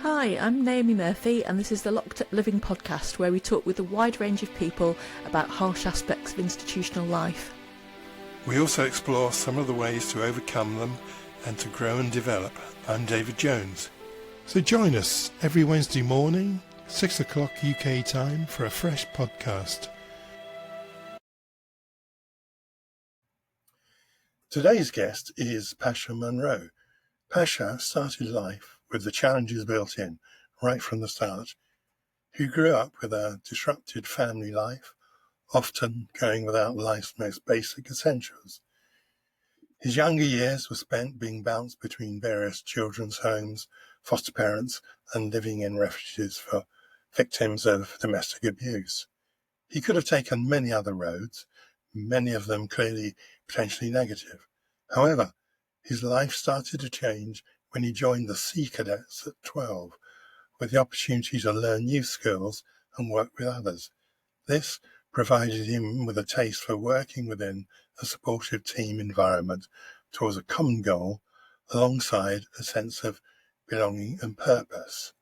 Hi, I'm Naomi Murphy, and this is the Locked Up Living podcast, where we talk with a wide range of people about harsh aspects of institutional life. We also explore some of the ways to overcome them and to grow and develop. I'm David Jones. So join us every Wednesday morning, 6 o'clock UK time, for a fresh podcast. Today's guest is Pasha Munro. Pasha started life with the challenges built in right from the start. He grew up with a disrupted family life, often going without life's most basic essentials. His younger years were spent being bounced between various children's homes, foster parents, and living in refuges for victims of domestic abuse. He could have taken many other roads, many of them clearly potentially negative. However, his life started to change when he joined the Sea Cadets at 12, with the opportunity to learn new skills and work with others. This provided him with a taste for working within a supportive team environment towards a common goal, alongside a sense of belonging and purpose.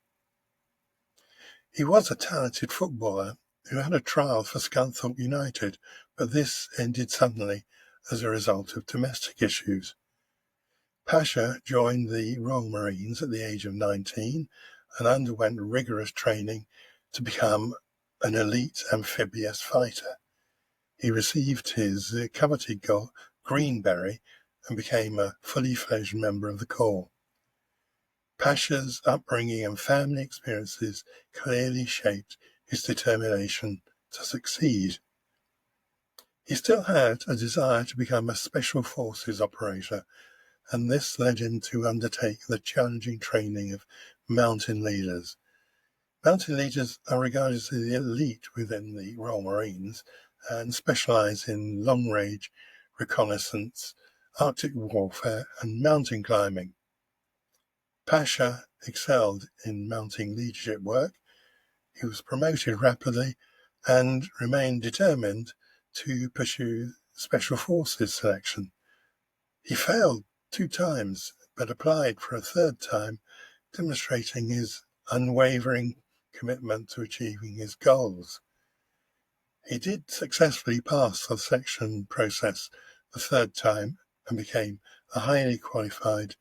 He was a talented footballer who had a trial for Scunthorpe United, but this ended suddenly as a result of domestic issues. Pasha joined the Royal Marines at the age of 19 and underwent rigorous training to become an elite amphibious fighter. He received his coveted Green Beret and became a fully fledged member of the Corps. Pasha's upbringing and family experiences clearly shaped his determination to succeed. He still had a desire to become a Special Forces operator, and this led him to undertake the challenging training of mountain leaders. Mountain leaders are regarded as the elite within the Royal Marines and specialise in long-range reconnaissance, Arctic warfare and mountain climbing. Pasha excelled in mounting leadership work. He was promoted rapidly and remained determined to pursue Special Forces selection. He failed 2 times, but applied for a 3rd time, demonstrating his unwavering commitment to achieving his goals. He did successfully pass the selection process the 3rd time and became a highly qualified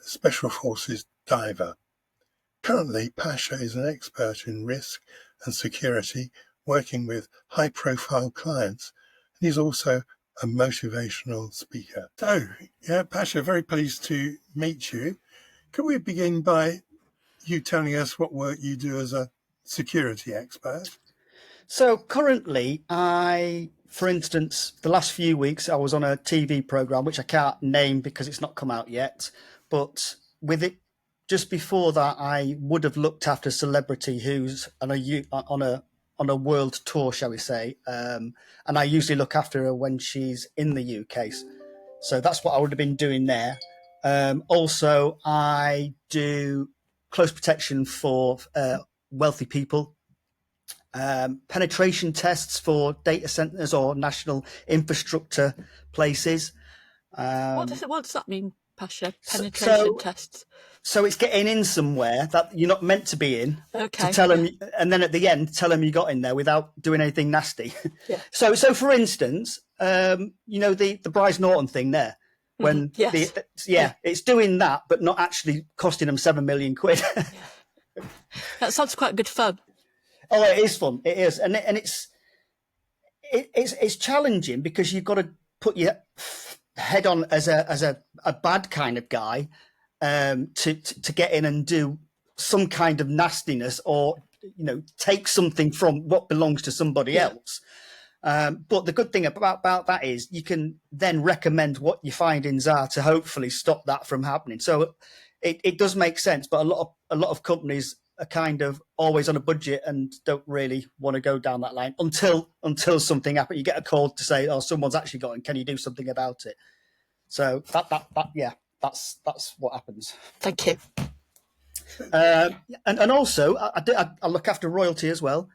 Special Forces diver. Currently, Pasha is an expert in risk and security, working with high-profile clients, and he's also a motivational speaker. So, Pasha, very pleased to meet you. Can we begin by you telling us what work you do as a security expert? So currently, for instance, the last few weeks, I was on a TV program, which I can't name because it's not come out yet. But with it, just before that, I would have looked after a celebrity who's on a world tour, shall we say. And I usually look after her when she's in the UK. So that's what I would have been doing there. Also, I do close protection for wealthy people. Penetration tests for data centers or national infrastructure places. What does that mean, Pasha? Penetration tests. So it's getting in somewhere that you're not meant to be in. Okay. To tell them, and then at the end, tell them you got in there without doing anything nasty. Yeah. So for instance, the Bryce Norton thing there. When it's doing that, but not actually costing them £7 million. That sounds quite good fun. Oh, it is fun. It is, and it's challenging because you've got to put your head on as a bad kind of guy to get in and do some kind of nastiness or take something from what belongs to somebody else. But the good thing about that is you can then recommend what your findings are to hopefully stop that from happening. So it does make sense, but a lot of companies are kind of always on a budget and don't really want to go down that line until something happens. You get a call to say, "Oh, someone's actually got in. Can you do something about it?" So that's what happens. Thank you. And also, I look after royalty as well.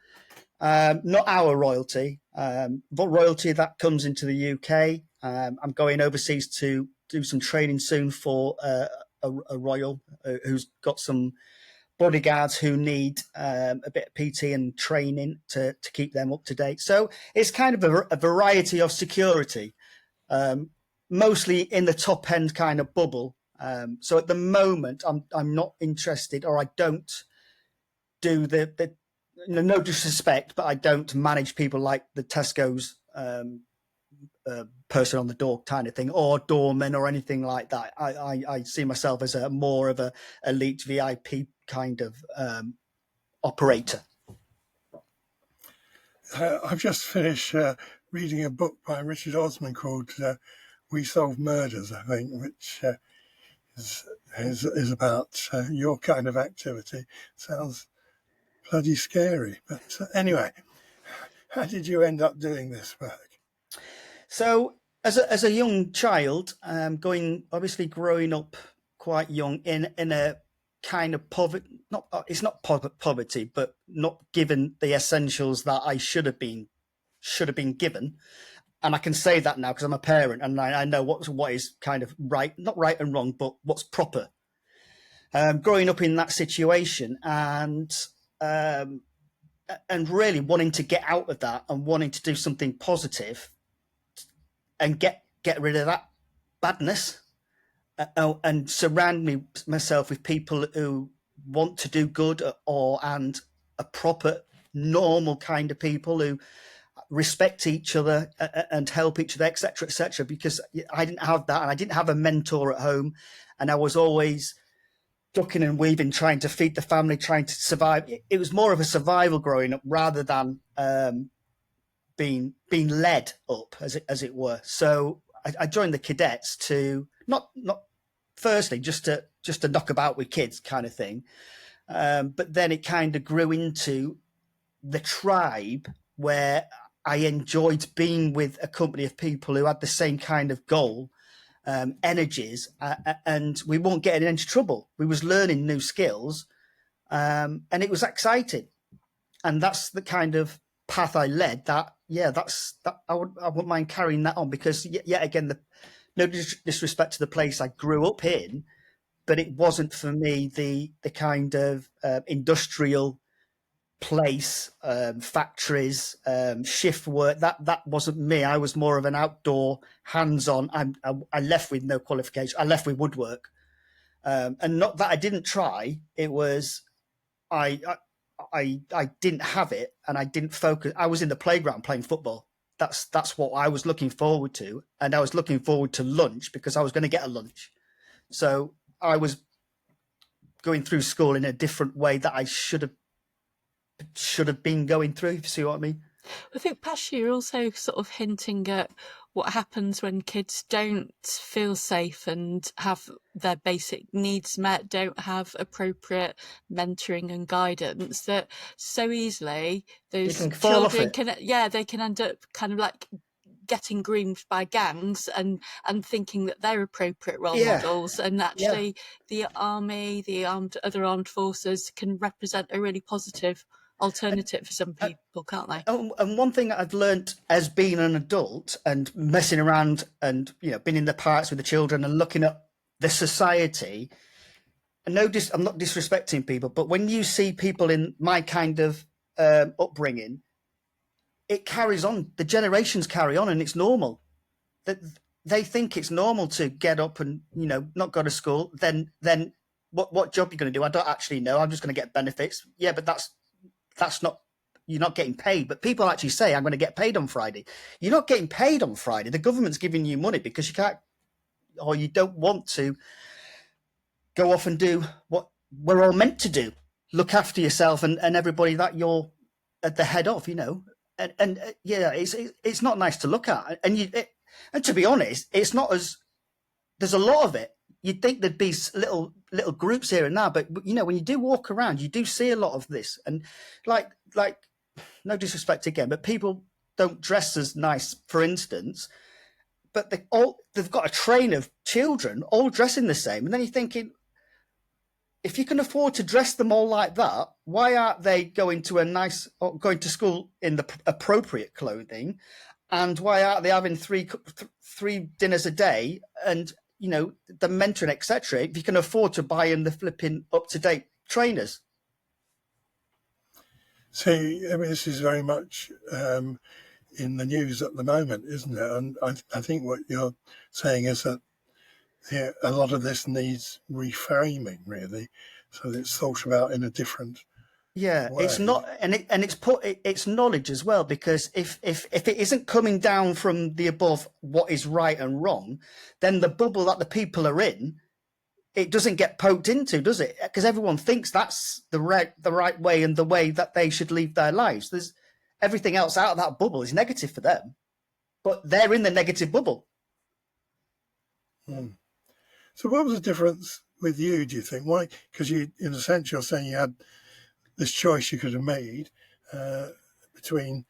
Not our royalty, but royalty that comes into the UK. I'm going overseas to do some training soon for a royal who's got some bodyguards who need a bit of PT and training to keep them up to date. So it's kind of a variety of security, mostly in the top end kind of bubble. So at the moment, I'm not interested, or I don't do the no disrespect, but I don't manage people like the Tesco's person on the door kind of thing, or doorman or anything like that. I see myself as a more of a elite VIP kind of operator. I've just finished reading a book by Richard Osman called We Solve Murders, I think, which is about your kind of activity. Sounds bloody scary. But anyway, how did you end up doing this work? So as a young child, growing up quite young in a kind of poverty, it's not poverty, but not given the essentials that I should have been given. And I can say that now because I'm a parent and I know what is kind of right, not right and wrong, but what's proper. Growing up in that situation and really wanting to get out of that and wanting to do something positive and get rid of that badness and surround myself with people who want to do good and a proper, normal kind of people who respect each other and help each other, etc., etc. Because I didn't have that, and I didn't have a mentor at home, and I was always ducking and weaving, trying to feed the family, trying to survive. It was more of a survival growing up rather than being led up, as it were. So I joined the cadets to not firstly just to knock about with kids kind of thing, but then it kind of grew into the tribe where I enjoyed being with a company of people who had the same kind of goal, energies, and we weren't getting into trouble. We was learning new skills, and it was exciting. And that's the kind of path I led. That I wouldn't mind carrying that on, because yet again, no disrespect to the place I grew up in, but it wasn't for me the kind of industrial place, factories, shift work. That wasn't me. I was more of an outdoor, hands-on. I left with no qualification. I left with woodwork, and not that I didn't try. It was I didn't have it, and I didn't focus. I was in the playground playing football. That's what I was looking forward to, and I was looking forward to lunch because I was going to get a lunch. So I was going through school in a different way that I should have been going through, if you see what I mean. I think, Pasha, you're also sort of hinting at what happens when kids don't feel safe and have their basic needs met, don't have appropriate mentoring and guidance, that so easily those children they can end up kind of like getting groomed by gangs and thinking that they're appropriate role models, and actually the army, the other armed forces can represent a really positive alternative for some people, can't they? And one thing that I've learned as being an adult and messing around and being in the parks with the children and looking at the society, and I'm not disrespecting people, but when you see people in my kind of upbringing, it carries on. The generations carry on, and it's normal. That they think it's normal to get up and not go to school. Then what job are you going to do? I don't actually know. I'm just going to get benefits. Yeah, but that's not, you're not getting paid. But people actually say, I'm going to get paid on Friday. You're not getting paid on Friday. The government's giving you money because you can't, or you don't want to go off and do what we're all meant to do. Look after yourself and everybody that you're at the head of, and it's not nice to look at. And to be honest, it's not there's a lot of it. You'd think there'd be little groups here and there, but when you do walk around, you do see a lot of this. And like no disrespect again, but people don't dress as nice, for instance. But they've got a train of children all dressing the same, and then you're thinking, if you can afford to dress them all like that, why aren't they going to school in the appropriate clothing? And why aren't they having three dinners a day? And the mentoring, etc., if you can afford to buy in the flipping up-to-date trainers. See, I mean, this is very much in the news at the moment, isn't it? And I think what you're saying is that a lot of this needs reframing, really, so that it's thought about in a different way. It's not, and it's knowledge as well, because if it isn't coming down from the above what is right and wrong, then the bubble that the people are in, it doesn't get poked into, does it? Because everyone thinks that's the right way and the way that they should live their lives. There's everything else out of that bubble is negative for them, but they're in the negative bubble. So what was the difference with you, do you think? Why? Because you, in a sense, you're saying you had this choice you could have made between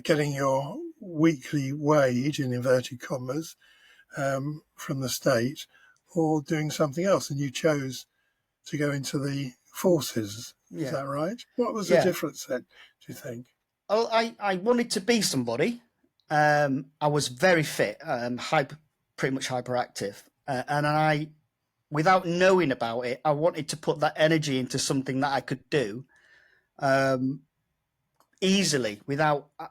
getting your weekly wage, in inverted commas, from the state, or doing something else, and you chose to go into the forces. Is that right? What was the difference then, do you think? Well, I wanted to be somebody. I was very fit, pretty much hyperactive. And I, without knowing about it, I wanted to put that energy into something that I could do easily.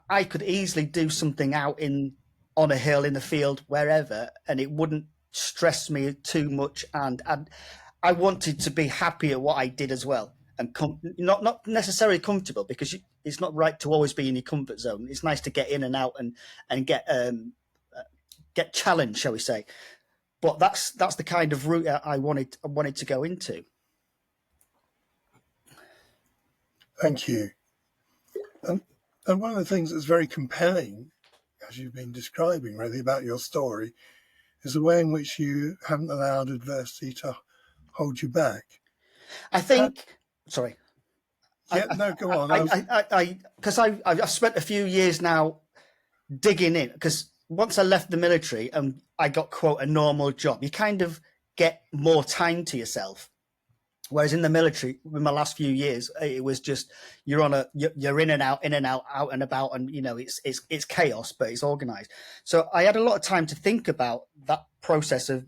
I could easily do something out on a hill, in the field, wherever, and it wouldn't stress me too much. And I wanted to be happy at what I did as well. And not necessarily comfortable, because it's not right to always be in your comfort zone. It's nice to get in and out and get challenged, shall we say. But that's the kind of route I wanted to go into. Thank you. And one of the things that's very compelling, as you've been describing, really, about your story, is the way in which you haven't allowed adversity to hold you back. I think. Sorry. No, go on. Because I've spent a few years now digging in, because once I left the military and I got, quote, a normal job, you kind of get more time to yourself. Whereas in the military, in my last few years, it was just you're in and out, out and about, and it's chaos, but it's organized. So I had a lot of time to think about that process of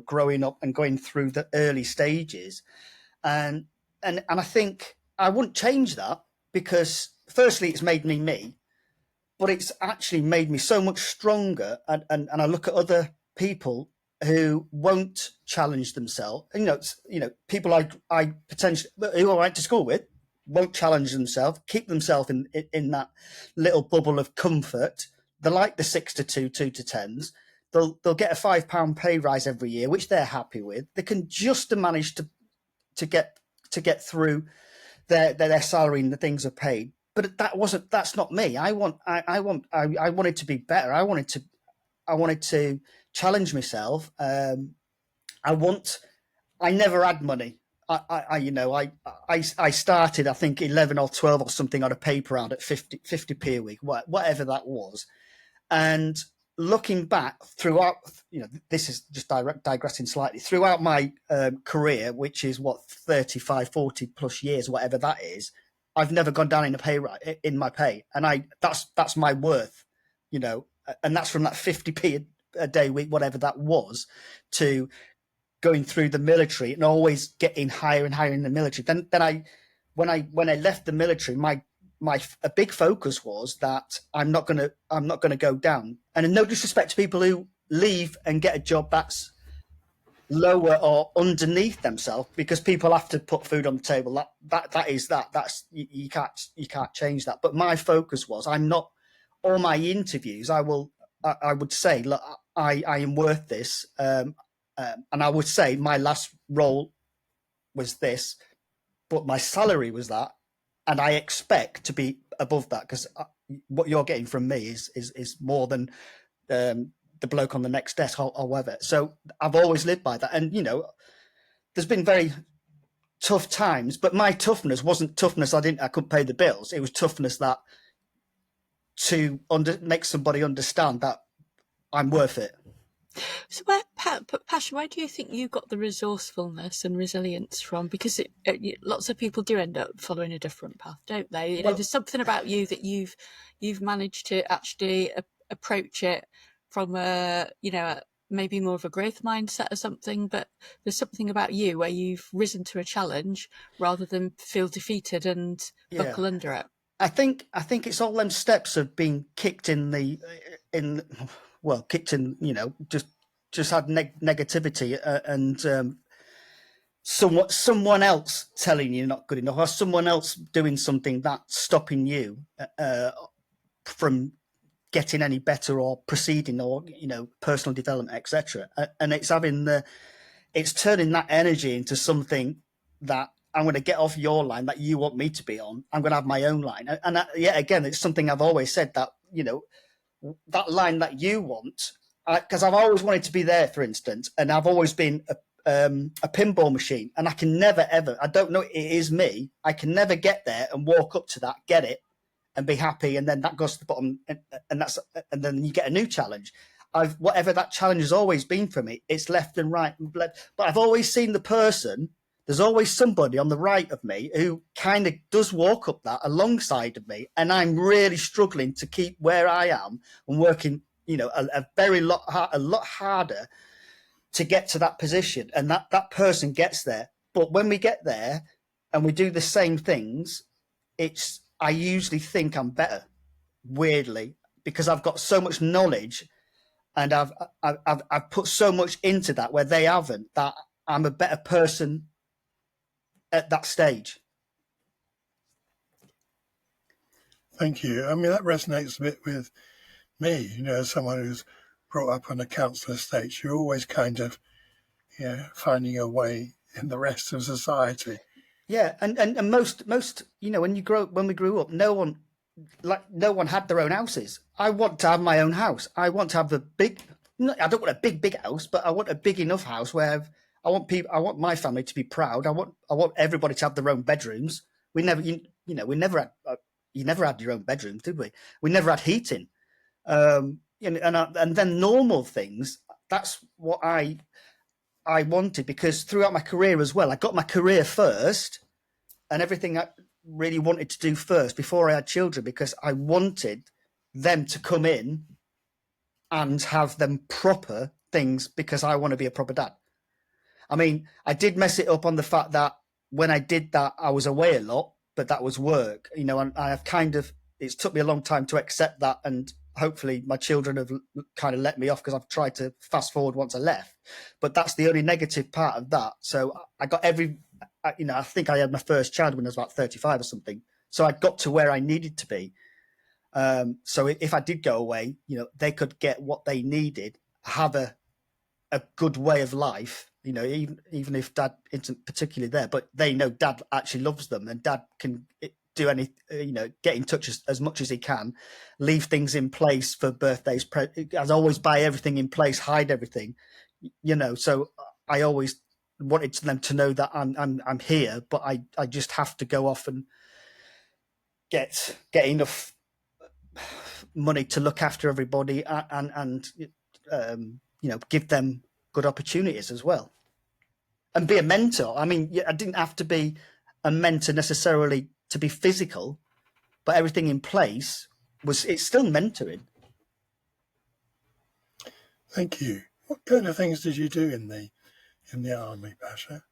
growing up and going through the early stages, and I think I wouldn't change that, because firstly, it's made me, but it's actually made me so much stronger. And I look at other people who won't challenge themselves. People I potentially who I went to school with won't challenge themselves, keep themselves in that little bubble of comfort. They're like the 6 to 2, 2 to 10s. They'll get a £5 pay rise every year, which they're happy with. They can just manage to get through their salary and the things are paid. But that's not me. I wanted to be better. I wanted to challenge myself. I never had money. I started, I think 11 or 12 or something on a paper round at 50p a week, whatever that was. And looking back throughout, this is just digressing slightly, throughout my career, which is 35, 40 plus years, whatever that is, I've never gone down in my pay, and that's my worth, and that's from that 50p a day week, whatever that was, to going through the military and always getting higher and higher in the military. Then when I left the military, a big focus was that I'm not gonna go down. And no disrespect to people who leave and get a job that's lower or underneath themselves, because people have to put food on the table. That's you can't change that. But my focus was, I'm not. All my interviews, I would say, look, I am worth this, and I would say my last role was this, but my salary was that, and I expect to be above that, because what you're getting from me is more than the bloke on the next desk or whatever. So I've always lived by that. And, there's been very tough times, but my toughness wasn't toughness I couldn't pay the bills. It was toughness that to make somebody understand that I'm worth it. So Pasha, where do you think you got the resourcefulness and resilience from? Because lots of people do end up following a different path, don't they? There's something about you that you've managed to actually approach it from a maybe more of a growth mindset or something, but there's something about you where you've risen to a challenge rather than feel defeated and Yeah. buckle under it. I think it's all them steps of being kicked in kicked in, just had negativity, and someone else telling you you're not good enough, or someone else doing something that's stopping you from getting any better or proceeding, or personal development, etc. And it's turning that energy into something that I'm going to get off your line that you want me to be on. I'm going to have my own line. And that, yeah, again, it's something I've always said, that, that line that you want, because I've always wanted to be there, for instance, and I've always been a pinball machine, and I can never, ever, I don't know, it is me, I can never get there and walk up to that, get it, and be happy, and then that goes to the bottom, and then you get a new challenge. Whatever that challenge has always been for me, it's left and right, but I've always seen the person. There's always somebody on the right of me who kind of does walk up that alongside of me, and I'm really struggling to keep where I am and working, a lot harder to get to that position, and that person gets there. But when we get there and we do the same things, I usually think I'm better, weirdly, because I've got so much knowledge, and I've put so much into that where they haven't, that I'm a better person at that stage. Thank you. I mean, that resonates a bit with me, as someone who's brought up on a council estate. You're always kind of, finding a way in the rest of society. Yeah, and most when we grew up, no one had their own houses. I want to have my own house. I want to have I don't want a big house, but I want a big enough house where I want my family to be proud. I want everybody to have their own bedrooms. We never, you never had your own bedroom, did we? We never had heating. And then normal things. That's what I wanted, because throughout my career as well, I got my career first, and everything I really wanted to do first before I had children, because I wanted them to come in and have them proper things, because I want to be a proper dad. I mean, I did mess it up on the fact that when I did that, I was away a lot, but that was work, and I've it's took me a long time to accept that, and hopefully my children have kind of let me off, because I've tried to fast forward once I left. But that's the only negative part of that. So I got I think I had my first child when I was about 35 or something. So I got to where I needed to be. So if I did go away, they could get what they needed, have a good way of life, even if dad isn't particularly there, but they know dad actually loves them, and dad can do any, get in touch as much as he can, leave things in place for birthdays, as always, buy everything in place, hide everything, so I always wanted them to know that I'm here, but I just have to go off and get enough money to look after everybody, and give them good opportunities as well, and be a mentor. I mean, I didn't have to be a mentor necessarily to be physical, but everything in place it's still mentoring. Thank you. What kind of things did you do in the army, Pasha?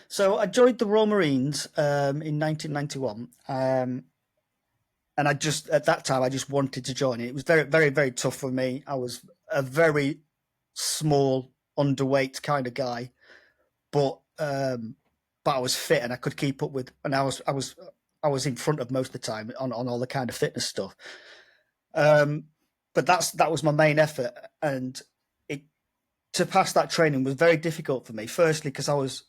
So I joined the Royal Marines in 1991, and at that time I just wanted to join it. It was very, very, very tough for me. I was a very small, underweight kind of guy, but I was fit, and I could keep up with, and I was in front of most of the time on all the kind of fitness stuff. But that was my main effort, and to pass that training was very difficult for me. Firstly, because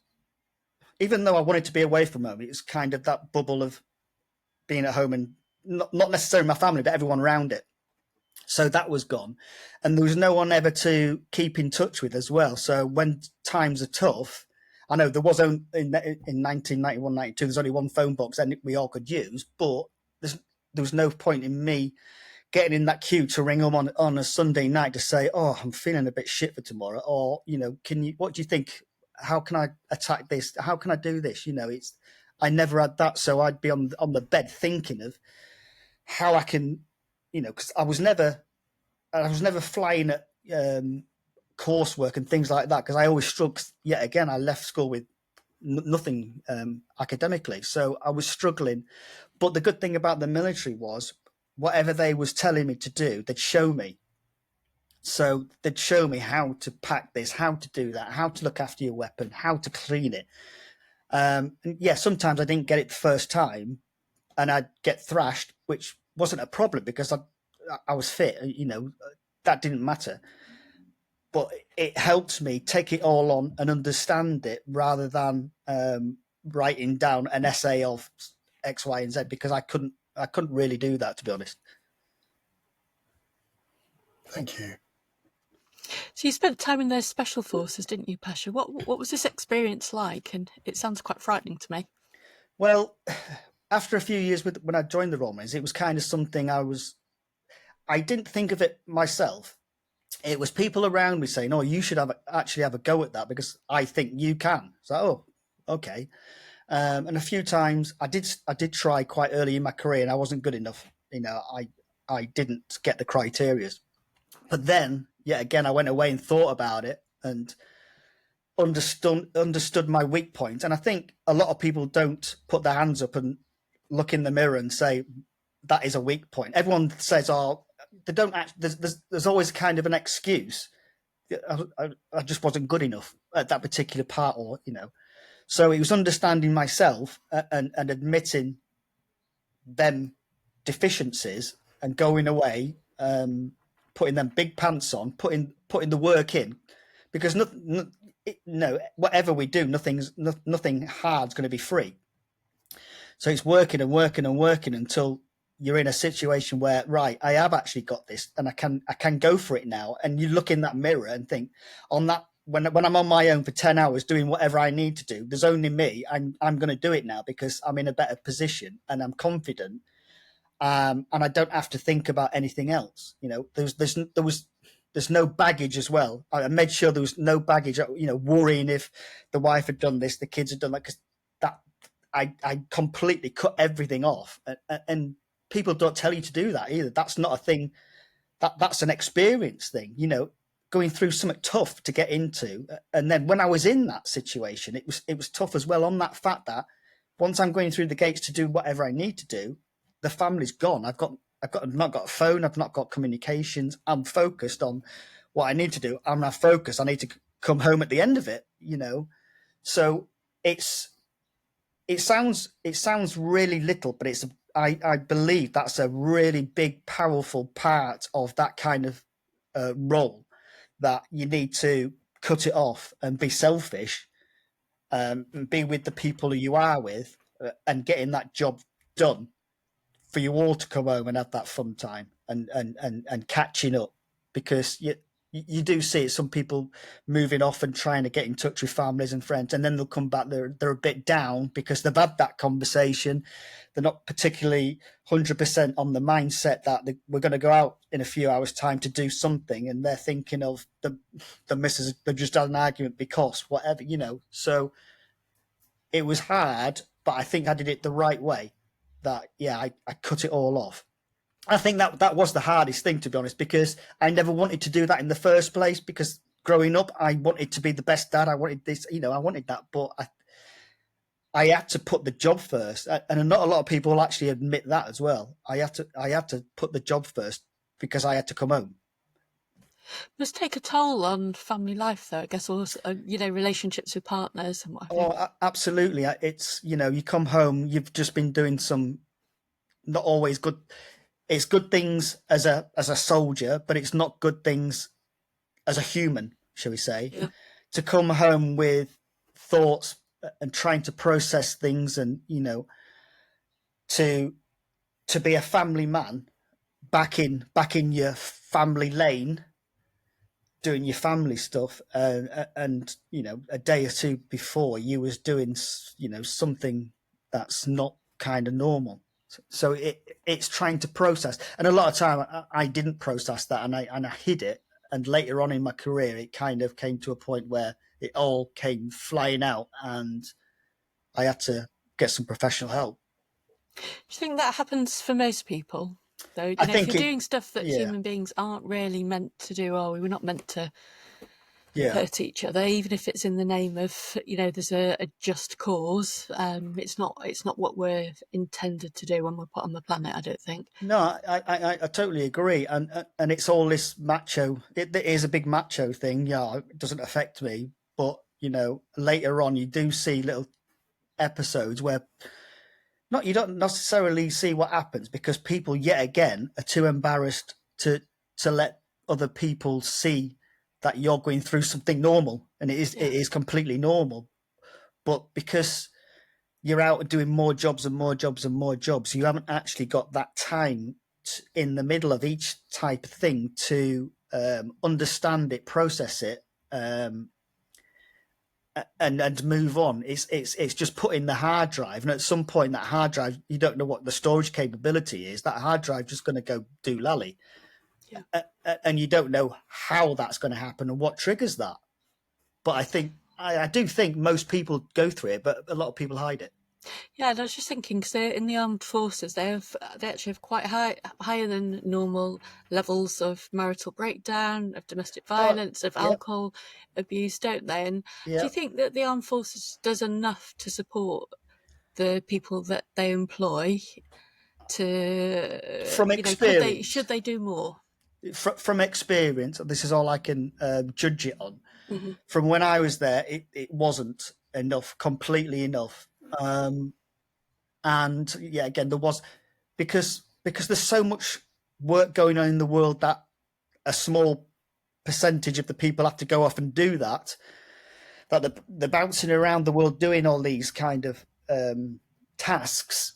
even though I wanted to be away from home, it was kind of that bubble of being at home, and not necessarily my family, but everyone around it. So that was gone, and there was no one ever to keep in touch with as well. So when times are tough, I know there was in 1991, 92, there's only one phone box and we all could use, but there was no point in me getting in that queue to ring them on a Sunday night to say, oh, I'm feeling a bit shit for tomorrow, or what do you think? How can I attack this? How can I do this? I never had that, so I'd be on the bed thinking of how I can, because I was never flying at coursework and things like that, because I always struggled. Yet again, I left school with nothing academically, so I was struggling. But the good thing about the military was whatever they was telling me to do, they'd show me. So they'd show me how to pack this, how to do that, how to look after your weapon, how to clean it. And yeah, sometimes I didn't get it the first time, and I'd get thrashed, which wasn't a problem because I was fit. That didn't matter. But it helped me take it all on and understand it rather than writing down an essay of X, Y, and Z, because I couldn't really do that, to be honest. Thank you. So you spent time in those special forces, didn't you, Pasha? What was this experience like? And it sounds quite frightening to me. Well, after a few years when I joined the Royal Marines, it was kind of something I didn't think of it myself. It was people around me saying, "Oh, you should actually have a go at that because I think you can." So, oh, okay. And a few times I did try quite early in my career, and I wasn't good enough. I didn't get the criterias. But then, yet again, I went away and thought about it and understood my weak point. And I think a lot of people don't put their hands up and look in the mirror and say that is a weak point. Everyone says, "Oh, they don't." There's always kind of an excuse. I just wasn't good enough at that particular part, or So it was understanding myself and admitting them deficiencies and going away, putting them big pants on, putting the work in, because whatever we do, nothing hard's going to be free. So it's working and working and working until you're in a situation where, right, I have actually got this and I can go for it now. And you look in that mirror and think, on that, when I'm on my own for 10 hours doing whatever I need to do, there's only me. I'm going to do it now because I'm in a better position and I'm confident. And I don't have to think about anything else. There's no baggage as well. I made sure there was no baggage, worrying if the wife had done this, the kids had done that, because that I completely cut everything off. And people don't tell you to do that either. That's not a thing. That's an experience thing, going through something tough to get into. And then when I was in that situation, it was tough as well, on that fact that once I'm going through the gates to do whatever I need to do, the family's gone. I've not got a phone. I've not got communications. I'm focused on what I need to do. I'm not focused. I need to come home at the end of it, So it sounds really little, but I believe that's a really big, powerful part of that kind of role, that you need to cut it off and be selfish, and be with the people who you are with, and getting that job done for you all to come home and have that fun time and catching up, because you do see it, some people moving off and trying to get in touch with families and friends, and then they'll come back, they're a bit down because they've had that conversation. They're not particularly 100% on the mindset that we're going to go out in a few hours' time to do something, and they're thinking of the missus, they've just had an argument because whatever, So it was hard, but I think I did it the right way. That, yeah, I cut it all off. I think that was the hardest thing, to be honest, because I never wanted to do that in the first place, because growing up, I wanted to be the best dad. I wanted this, I wanted that, but I had to put the job first. And not a lot of people actually admit that as well. I had to put the job first because I had to come home. Must take a toll on family life, though, I guess, also, relationships with partners and what have you. Oh, absolutely. It's, you come home, you've just been doing some not always good. It's good things as a soldier, but it's not good things as a human, shall we say? Yeah. To come home with thoughts and trying to process things, and to be a family man back in your family lane, doing your family stuff, and a day or two before you was doing something that's not kind of normal. So it's trying to process, and a lot of time I didn't process that, and I hid it. And later on in my career, it kind of came to a point where it all came flying out, and I had to get some professional help. Do you think that happens for most people, though? I think if you're doing stuff that yeah. human beings aren't really meant to do, or we were not meant to hurt each other, even if it's in the name of, there's a just cause. It's not what we're intended to do when we're put on the planet, I don't think. No, I totally agree, and it's all this macho. It is a big macho thing. Yeah, it doesn't affect me, but later on you do see little episodes where you don't necessarily see what happens because people yet again are too embarrassed to let other people see that you're going through something normal, and it is completely normal. But because you're out doing more jobs and more jobs and more jobs, you haven't actually got that time in the middle of each type of thing to understand it, process it, and move on. It's just put in the hard drive, and at some point that hard drive, you don't know what the storage capability is. That hard drive just going to go do lally, and you don't know how that's going to happen and what triggers that. But I do think most people go through it, but a lot of people hide it. Yeah, and I was just thinking, because they're in the armed forces, they actually have quite higher than normal levels of marital breakdown, of domestic violence, of alcohol abuse, don't they? And do you think that the armed forces does enough to support the people that they employ? From experience, should they do more? From experience, this is all I can judge it on. Mm-hmm. From when I was there, it wasn't enough, completely enough. And again, there was because there's so much work going on in the world that a small percentage of the people have to go off and do that they're bouncing around the world doing all these kind of tasks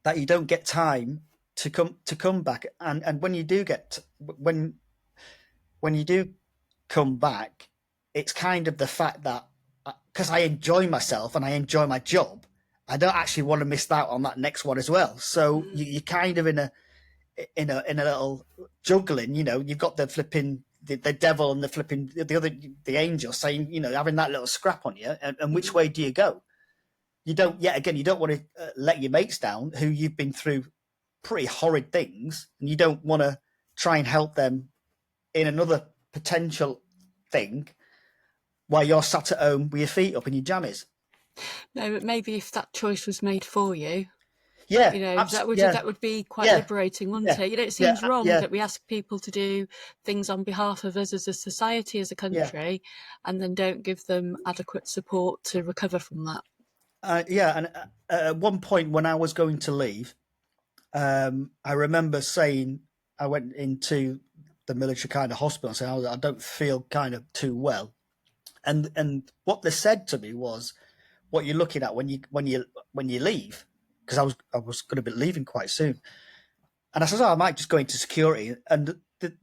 that you don't get time to come back. And when you do when you do come back, it's kind of the fact that because I enjoy myself and I enjoy my job, I don't actually want to miss out on that next one as well. So you're kind of in a little juggling. You've got the flipping the devil and the angel saying, having that little scrap on you, and which way do you go? You don't want to let your mates down who you've been through pretty horrid things, and you don't want to try and help them in another potential thing while you're sat at home with your feet up in your jammies. No, but maybe if that choice was made for you, that would be quite liberating, wouldn't it? It seems wrong that we ask people to do things on behalf of us as a society, as a country, and then don't give them adequate support to recover from that. And at one point when I was going to leave, I remember saying, I went into the military kind of hospital and saying, I don't feel kind of too well. And what they said to me was, what you're looking at when you leave, because I was going to be leaving quite soon. And I said, I might just go into security. And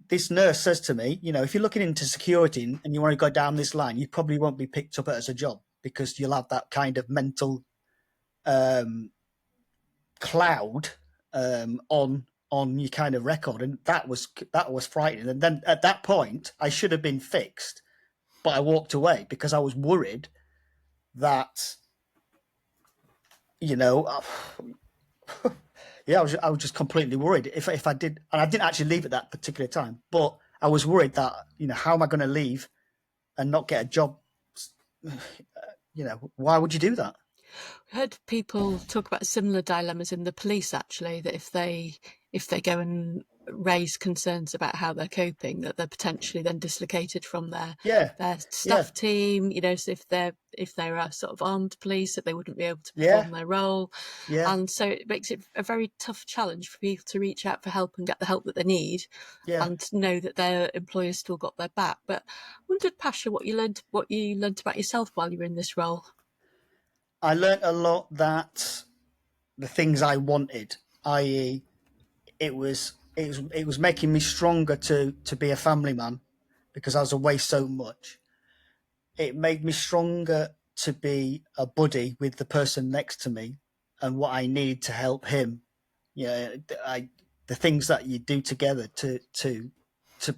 this nurse says to me, if you're looking into security and you want to go down this line, you probably won't be picked up as a job because you'll have that kind of mental cloud on your kind of record. And that was frightening. And then at that point, I should have been fixed, but I walked away because I was worried that, I was just completely worried if I did, and I didn't actually leave at that particular time, but I was worried that, how am I going to leave and not get a job? Why would you do that? I heard people talk about similar dilemmas in the police, actually, that if they go and raise concerns about how they're coping, that they're potentially then dislocated from their staff team. So if they're a sort of armed police, that they wouldn't be able to perform their role. And so it makes it a very tough challenge for people to reach out for help and get the help that they need, and know that their employers still got their back. But I wondered, Pasha, what you learned about yourself while you were in this role. I learned a lot that the things I wanted, i.e., it was making me stronger to be a family man because I was away so much. It made me stronger to be a buddy with the person next to me and what I need to help him. The things that you do together to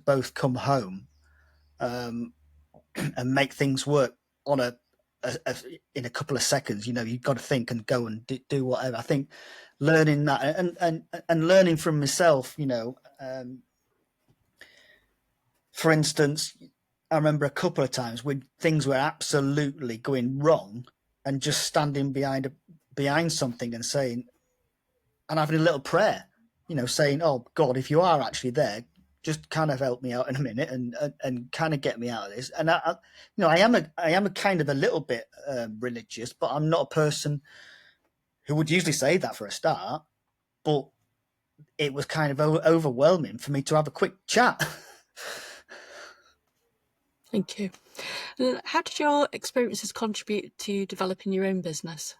both come home and make things work on in a couple of seconds. You've got to think and go and do whatever. I think learning that and learning from myself, for instance, I remember a couple of times when things were absolutely going wrong, and just standing behind something and saying, and having a little prayer, saying, "Oh God, if you are actually there, just kind of help me out in a minute and kind of get me out of this." And I am a kind of a little bit religious, but I'm not a person who would usually say that for a start. But it was kind of overwhelming for me to have a quick chat. Thank you. How did your experiences contribute to developing your own business?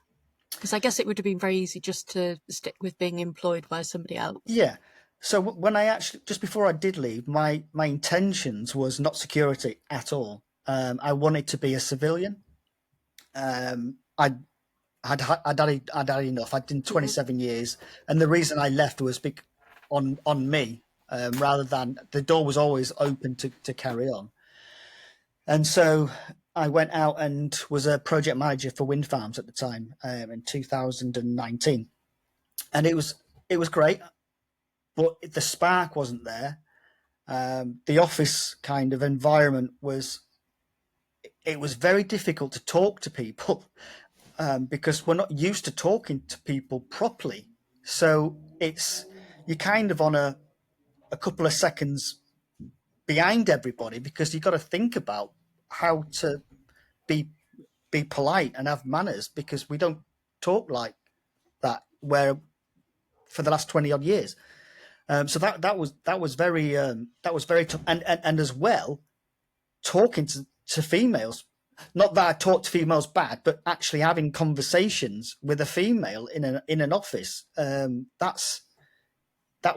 Because I guess it would have been very easy just to stick with being employed by somebody else. Yeah. So when I actually, just before I did leave, my intentions was not security at all. I wanted to be a civilian. I'd had enough. I'd done 27 years, and the reason I left was on me, rather than the door was always open to carry on. And so I went out and was a project manager for wind farms at the time, in 2019, and it was great, but the spark wasn't there. The office kind of environment was very difficult to talk to people, because we're not used to talking to people properly. So you're kind of on a couple of seconds behind everybody, because you've got to think about how to be polite and have manners, because we don't talk like that where for the last 20 odd years. So that was very tough, and as well, talking to females. Not that I talk to females bad, but actually having conversations with a female in an office, that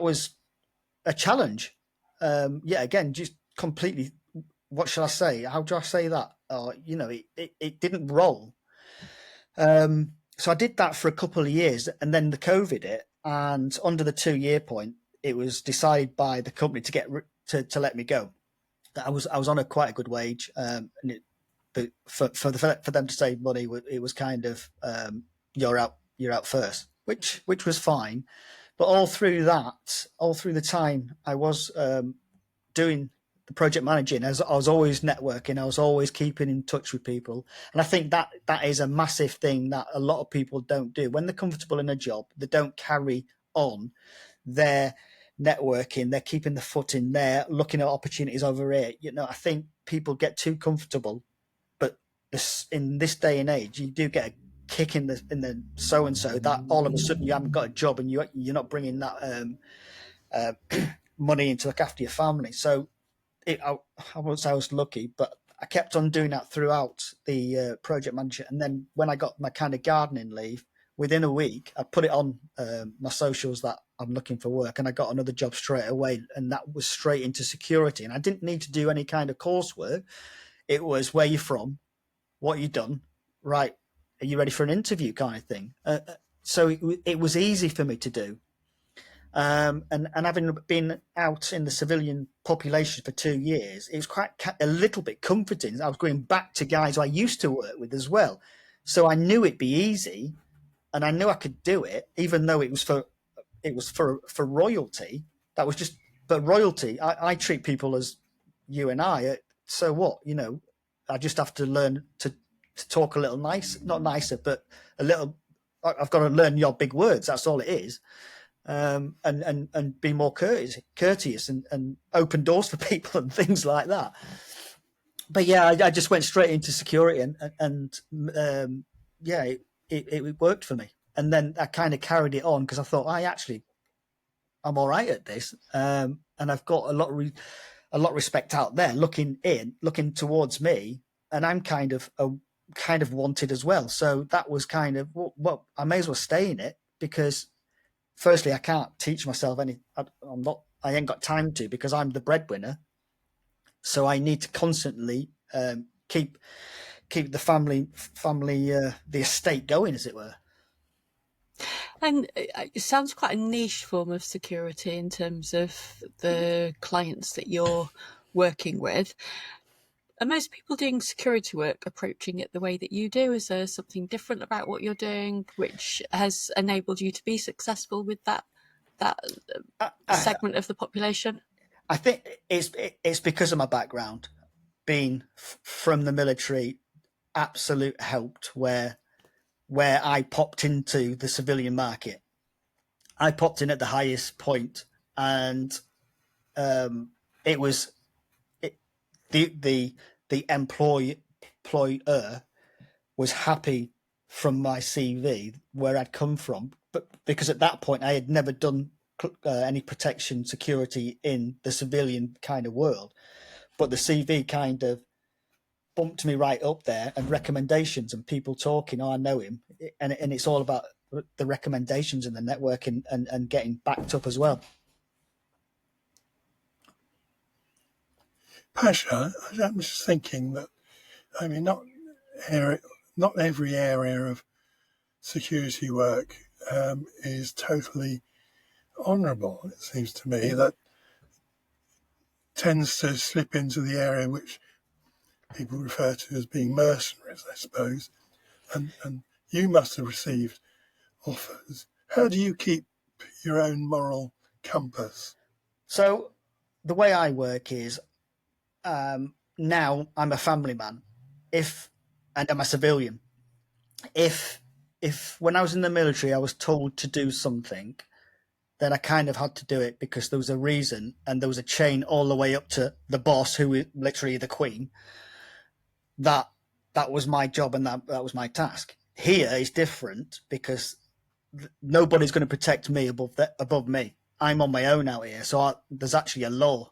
was a challenge. Again, just completely. What should I say? How do I say that? It didn't roll. So I did that for a couple of years, and then the COVID hit, and under the 2-year point, it was decided by the company to let me go. I was on quite a good wage, and for them to save money, it was kind of, you're out first, which was fine. But all through the time I was doing the project managing, as I was always networking, I was always keeping in touch with people, and I think that is a massive thing that a lot of people don't do. When they're comfortable in a job, they don't carry on their networking. They're keeping the foot in there, looking at opportunities over here. I think people get too comfortable, but in this day and age, you do get a kick in the so and so that all of a sudden you haven't got a job and you're not bringing that money in to look after your family. So I won't say I was lucky, but I kept on doing that throughout the project manager. And then when I got my kind of gardening leave, within a week, I put it on my socials that I'm looking for work, and I got another job straight away, and that was straight into security. And I didn't need to do any kind of coursework. It was, where you're from, what you done, right? Are you ready for an interview, kind of thing. So it was easy for me to do. And having been out in the civilian population for 2 years, it was quite a little bit comforting. I was going back to guys I used to work with as well, so I knew it'd be easy, and I knew I could do it, even though it was for royalty. That was just, but royalty. I treat people as you and I. So what? I just have to learn to talk a little not nicer, but a little. I've got to learn your big words. That's all it is. And be more courteous and open doors for people and things like that. But yeah, I just went straight into security, and it worked for me. And then I kind of carried it on, because I thought, I'm all right at this, and I've got a lot of respect out there looking towards me, and I'm kind of wanted as well. So that was kind of, well, I may as well stay in it, because firstly, I can't teach myself any. I ain't got time to, because I'm the breadwinner. So I need to constantly keep the family, the estate going, as it were. And it sounds quite a niche form of security in terms of the clients that you're working with. Are most people doing security work approaching it the way that you do? Is there something different about what you're doing which has enabled you to be successful with that segment of the population? I think it's because of my background, being from the military absolute helped where I popped into the civilian market. I popped in at the highest point, and it was the employer was happy from my CV where I'd come from, but because at that point I had never done any protection security in the civilian kind of world, but the CV kind of bumped me right up there, and recommendations and people talking, oh, I know him, and it's all about the recommendations and the networking and getting backed up as well. Pasha, I'm just thinking that, I mean, not every area of security work is totally honourable. It seems to me that tends to slip into the area which people refer to as being mercenaries, I suppose. And you must have received offers. How do you keep your own moral compass? So the way I work is, now I'm a family man, and I'm a civilian. If when I was in the military I was told to do something, then I kind of had to do it because there was a reason, and there was a chain all the way up to the boss, who is literally the queen. That was my job, and that was my task. Here is different because nobody's going to protect me above me. I'm on my own out here, so there's actually a law,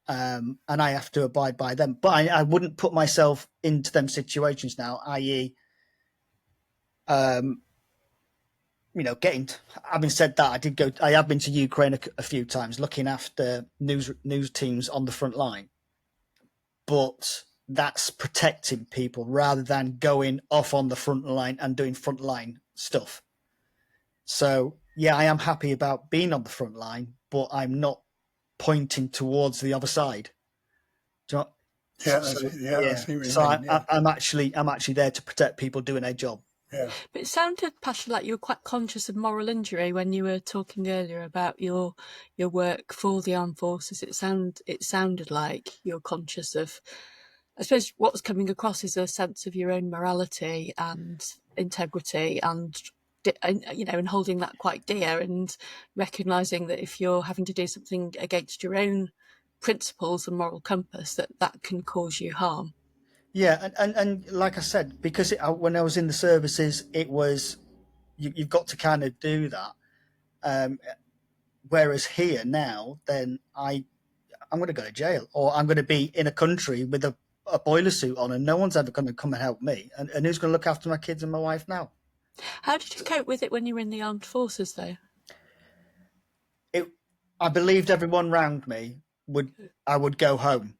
and I have to abide by them. But I wouldn't put myself into them situations now, i.e., having said that, I have been to Ukraine a few times looking after news teams on the front line, but that's protecting people rather than going off on the front line and doing frontline stuff. So yeah, I am happy about being on the front line, but I'm not pointing towards the other side. Do you know? Yeah, I see what you mean. I'm actually there to protect people doing their job. Yeah. But it sounded, Pasha, like you were quite conscious of moral injury when you were talking earlier about your work for the armed forces. It sounded like you're conscious of, I suppose, what's coming across is a sense of your own morality and integrity, and and holding that quite dear, and recognizing that if you're having to do something against your own principles and moral compass, that can cause you harm. Yeah, and like I said, because when I was in the services, it was you've got to kind of do that. Whereas here now, then I'm going to go to jail, or I'm going to be in a country with a boiler suit on, and no one's ever going to come and help me. And who's going to look after my kids and my wife now? How did you cope with it when you were in the armed forces, though? I believed everyone around me I would go home.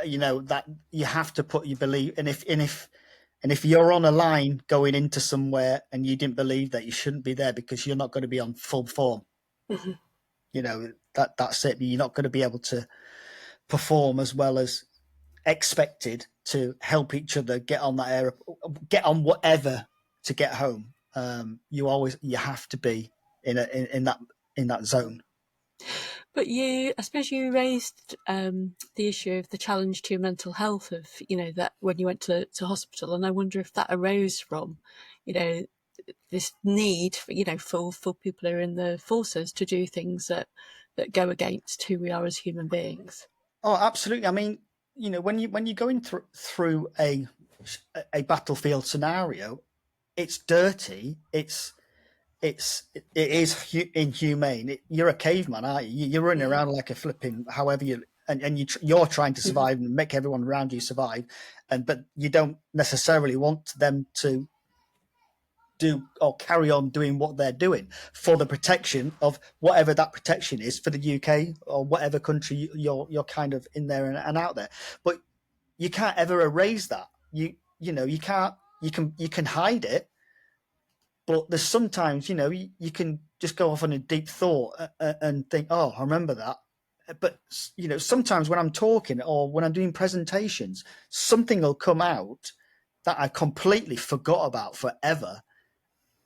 That you have to put your belief, and if you're on a line going into somewhere and you didn't believe that, you shouldn't be there, because you're not going to be on full form. Mm-hmm. That's it. You're not going to be able to perform as well as expected to help each other get on whatever to get home. You have to be in that zone. But I suppose you raised the issue of the challenge to your mental health, of that when you went to hospital, and I wonder if that arose from this need for people who are in the forces to do things that go against who we are as human beings. Oh, absolutely. I mean, when you're going through a battlefield scenario, it's dirty. It is inhumane. You're a caveman, aren't you? You're running around like a flipping, however you're trying to survive and make everyone around you survive, but you don't necessarily want them to do or carry on doing what they're doing for the protection of whatever that protection is for the UK or whatever country you're kind of in there and out there. But you can't ever erase that. You can't. You can hide it, but there's sometimes you can just go off on a deep thought and think, oh, I remember that. But sometimes when I'm talking or when I'm doing presentations, something will come out that I completely forgot about forever.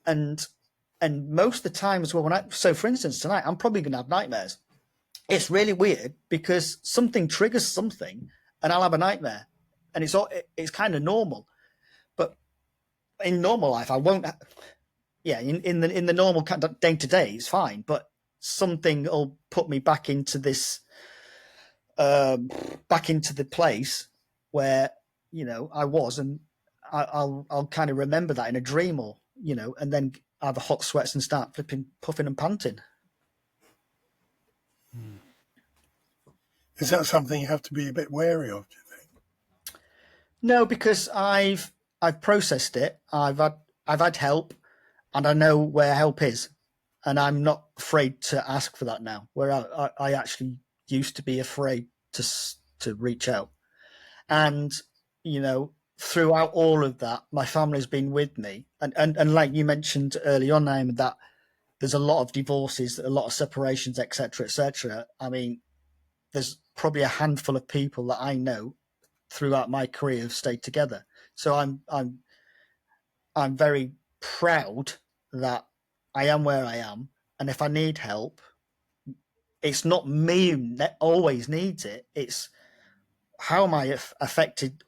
And most of the time as well, so for instance, tonight, I'm probably going to have nightmares. It's really weird because something triggers something, and I'll have a nightmare, and it's kind of normal. But in normal life, I won't. Yeah, in the normal kind of day to day, it's fine. But something will put me back into this, back into the place where I was, and I'll kind of remember that in a dream, or and then have the hot sweats and start flipping, puffing and panting. Is that something you have to be a bit wary of, do you think? No, because I've processed it. I've had help, and I know where help is, and I'm not afraid to ask for that now. Where I actually used to be afraid to reach out, and throughout all of that, my family's been with me, and like you mentioned early on, Naomi, that there's a lot of divorces, a lot of separations, etc., etc. I mean, there's probably a handful of people that I know throughout my career have stayed together. So I'm very proud that I am where I am, and if I need help, it's not me that always needs it. It's how am I affected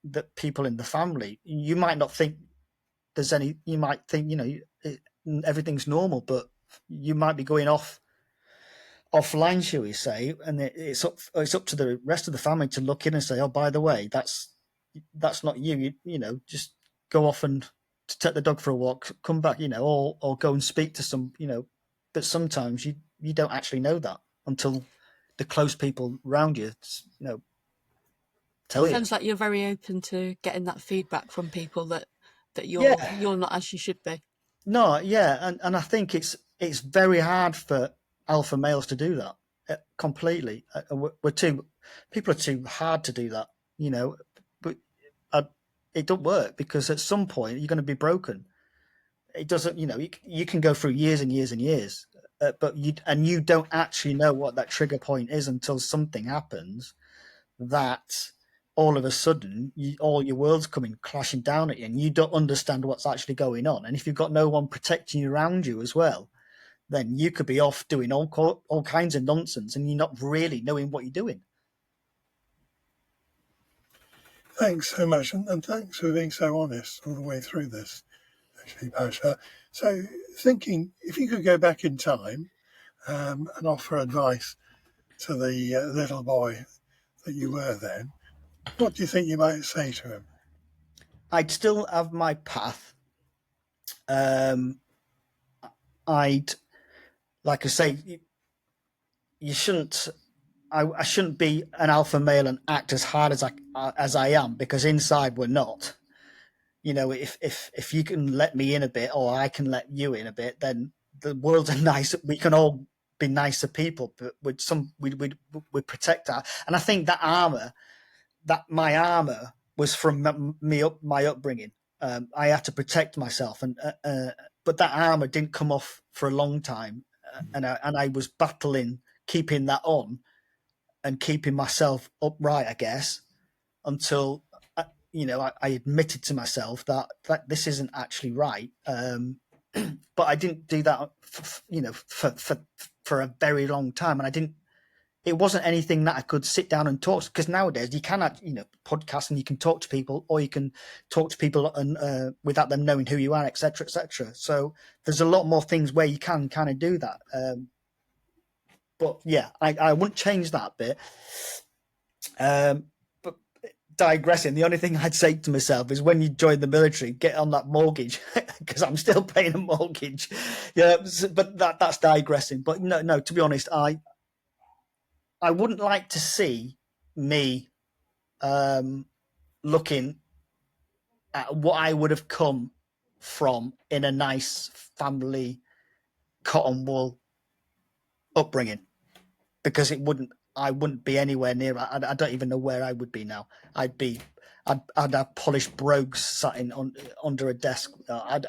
the people in the family. You might not think there's any. You might think everything's normal, but you might be going offline, shall we say, and it's up to the rest of the family to look in and say, oh, by the way, that's not you. Just go off and take the dog for a walk, come back, or go and speak to some, but sometimes you don't actually know that until the close people around you, tell you. Sounds like you're very open to getting that feedback from people that Yeah, you're not as you should be. no, yeah, and I think it's very hard for alpha males to do that completely. People are too hard to do that, but it don't work because at some point you're going to be broken. It doesn't, you can go through years and years and years, but you don't actually know what that trigger point is until something happens that all of a sudden all your world's coming crashing down at you, and you don't understand what's actually going on. And if you've got no one protecting you around you as well, then you could be off doing all kinds of nonsense, and you're not really knowing what you're doing. Thanks so much, and thanks for being so honest all the way through this, actually, Pasha. So, thinking if you could go back in time and offer advice to the little boy that you were then, what do you think you might say to him? I'd still have my path. I'd, like I say, you shouldn't. I shouldn't be an alpha male and act as hard as I am, because inside we're not. If you can let me in a bit, or I can let you in a bit, then the world's a nice. We can all be nicer people, but we protect that. And I think that my armor was from my upbringing. I had to protect myself, and but that armor didn't come off for a long time, and I was battling keeping that on and keeping myself upright, I guess, until I admitted to myself that this isn't actually right. But I didn't do that, for a very long time, and I didn't. It wasn't anything that I could sit down and talk, because nowadays you can have, podcasts, and you can talk to people, or you can talk to people and without them knowing who you are, etc., etc. So there's a lot more things where you can kind of do that. But yeah, I wouldn't change that bit. But digressing, the only thing I'd say to myself is when you join the military, get on that mortgage, because I'm still paying a mortgage. Yeah, but that's digressing. But no, to be honest, I wouldn't like to see me looking at what I would have come from in a nice family cotton wool upbringing, because I wouldn't be anywhere near. I don't even know where I would be now. I'd have polished brogues sat under a desk. I'd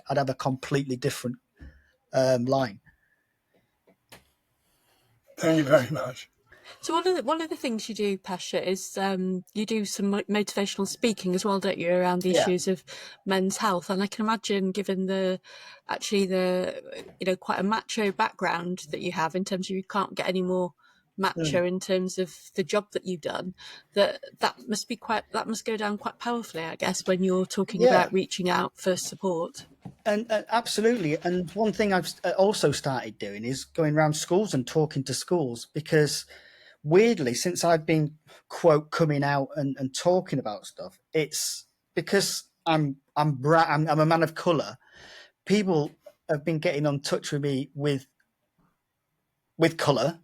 have a completely different line. Thank you very much. So one of the things you do, Pasha, is you do some motivational speaking as well, don't you, around the Yeah. issues of men's health? And I can imagine, given the quite a macho background that you have, in terms of you can't get any more macho in terms of the job that you've done, that must go down quite powerfully, I guess, when you're talking Yeah. about reaching out for support. And absolutely. And one thing I've also started doing is going around schools and talking to schools, because weirdly, since I've been, quote, coming out and talking about stuff, it's because I'm a man of color. People have been getting in touch with me with color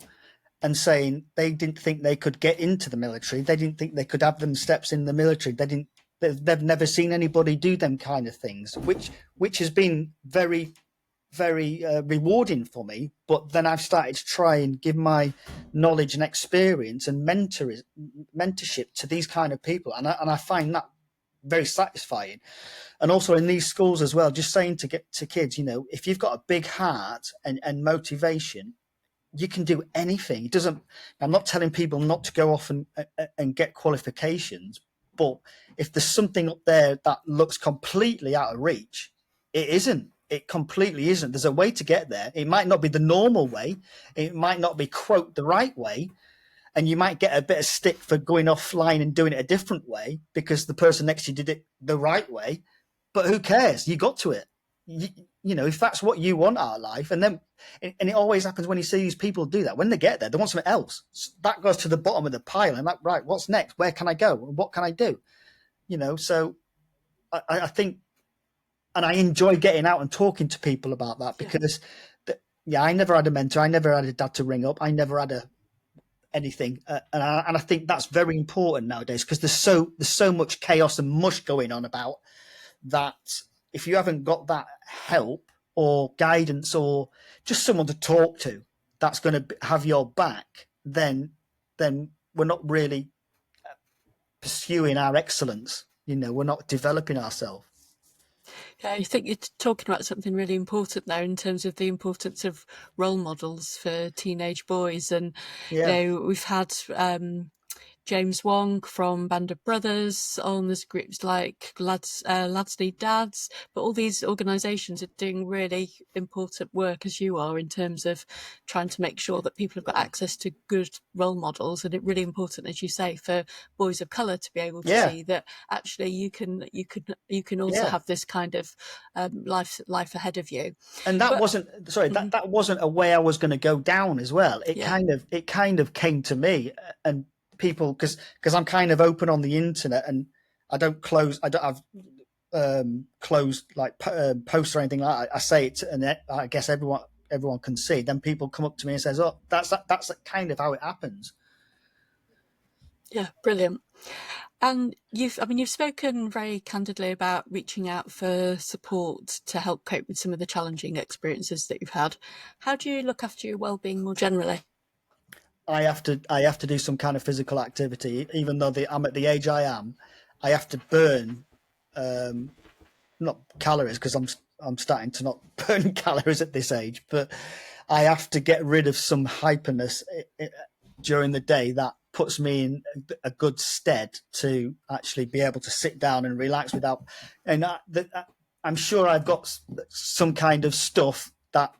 and saying they didn't think they could get into the military. They didn't think they could have them steps in the military. They've never seen anybody do them kind of things, which has been very, very rewarding for me. But then I've started to try and give my knowledge and experience and mentorship to these kind of people, and I find that very satisfying. And also in these schools as well, just saying to kids, if you've got a big heart and motivation, you can do anything. It doesn't. I'm not telling people not to go off and get qualifications, but if there's something up there that looks completely out of reach, it isn't. It completely isn't. There's a way to get there. It might not be the normal way. It might not be, quote, the right way. And you might get a bit of stick for going offline and doing it a different way because the person next to you did it the right way. But who cares? You got to it. If that's what you want out of life, and it always happens when you see these people do that. When they get there, they want something else. That goes to the bottom of the pile. And like, right, what's next? Where can I go? What can I do? So I think, and I enjoy getting out and talking to people about that because, I never had a mentor. I never had a dad to ring up. I never had anything, and I think that's very important nowadays because there's so much chaos and mush going on about that. If you haven't got that help or guidance or just someone to talk to that's going to have your back, then we're not really pursuing our excellence. We're not developing ourselves. Yeah, I think you're talking about something really important there in terms of the importance of role models for teenage boys. And, we've had James Wong from Band of Brothers on. There's groups like Lads Need Dads, but all these organisations are doing really important work, as you are, in terms of trying to make sure that people have got access to good role models. And it's really important, as you say, for boys of colour to be able to see that actually you can also have this kind of life ahead of you. And that that wasn't a way I was going to go down as well. It kind of came to me, and people, because I'm kind of open on the internet, and I don't have closed like posts or anything like that. I say it, and I guess everyone can see. Then people come up to me and says, "Oh, that's kind of how it happens." Yeah, brilliant. And you've spoken very candidly about reaching out for support to help cope with some of the challenging experiences that you've had. How do you look after your well-being more generally? I have to do some kind of physical activity, even though I'm at the age I am. I have to burn, not calories, because I'm starting to not burn calories at this age, but I have to get rid of some hyperness during the day that puts me in a good stead to actually be able to sit down and relax without. And I'm sure I've got some kind of stuff that,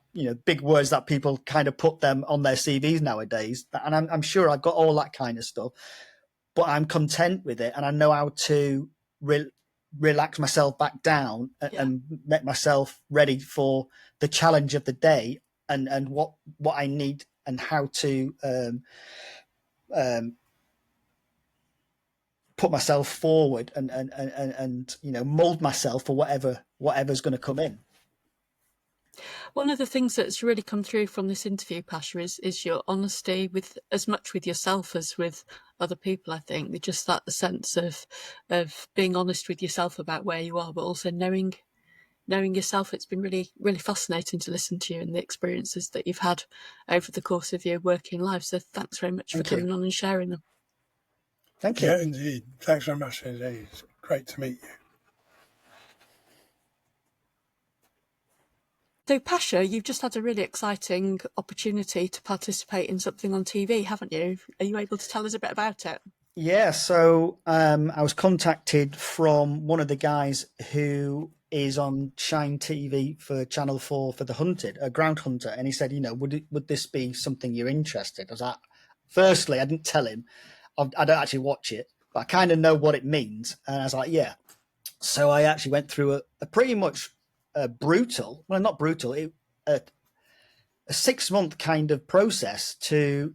big words that people kind of put them on their CVs nowadays. And I'm sure I've got all that kind of stuff, but I'm content with it. And I know how to relax myself back down and make myself ready for the challenge of the day and what I need and how to put myself forward and mold myself for whatever's going to come in. One of the things that's really come through from this interview, Pasha, is your honesty with as much with yourself as with other people. I think just that the sense of being honest with yourself about where you are, but also knowing yourself. It's been really, really fascinating to listen to you and the experiences that you've had over the course of your working life. So thanks very much for coming on and sharing them. Thank you. Yeah, indeed. Thanks very much indeed. It's great to meet you. So, Pasha, you've just had a really exciting opportunity to participate in something on TV, haven't you? Are you able to tell us a bit about it? Yeah, so I was contacted from one of the guys who is on Shine TV for Channel 4 for The Hunted, a ground hunter, and he said, would this be something you're interested in? Firstly, I didn't tell him. I don't actually watch it, but I kind of know what it means. And I was like, yeah. So I actually went through a pretty much brutal, well, not brutal, a 6-month kind of process to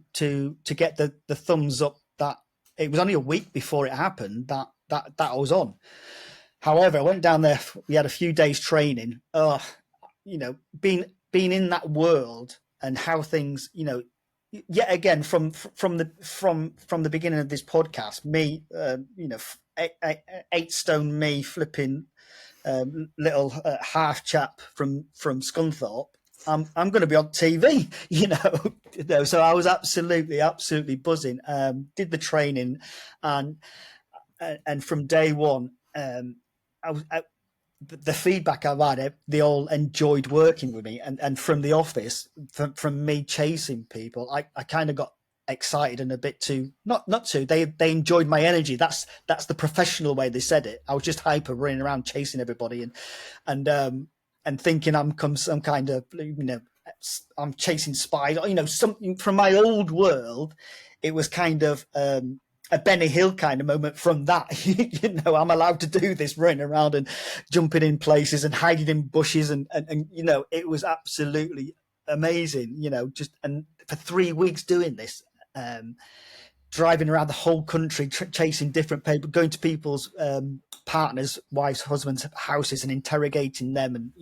get the thumbs up. That it was only a week before it happened that I was on. However, I went down there. We had a few days training. Being in that world and how things, yet again from the beginning of this podcast, me, 8 stone me flipping little half chap from Scunthorpe. I'm going to be on TV, So I was absolutely buzzing. Did the training, and from day one, the feedback I've had, they all enjoyed working with me, and from the office, from me chasing people, I kind of got excited and a bit too not too. They enjoyed my energy. That's the professional way they said it. I was just hyper, running around chasing everybody and thinking I'm some kind of, I'm chasing spies, something from my old world. It was kind of a Benny Hill kind of moment from that. I'm allowed to do this, running around and jumping in places and hiding in bushes, and it was absolutely amazing. And for 3 weeks doing this, driving around the whole country, chasing different people, going to people's partners, wives, husbands' houses and interrogating them, and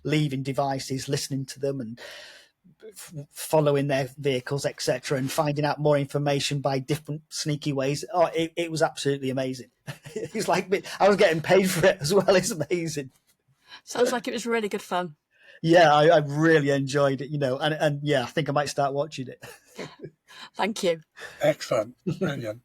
leaving devices, listening to them, and following their vehicles, etc., and finding out more information by different sneaky ways. It was absolutely amazing. It's like I was getting paid for it as well. It's amazing. Sounds like it was really good fun. Yeah, I really enjoyed it, and yeah, I think I might start watching it. Thank you. Excellent. Brilliant.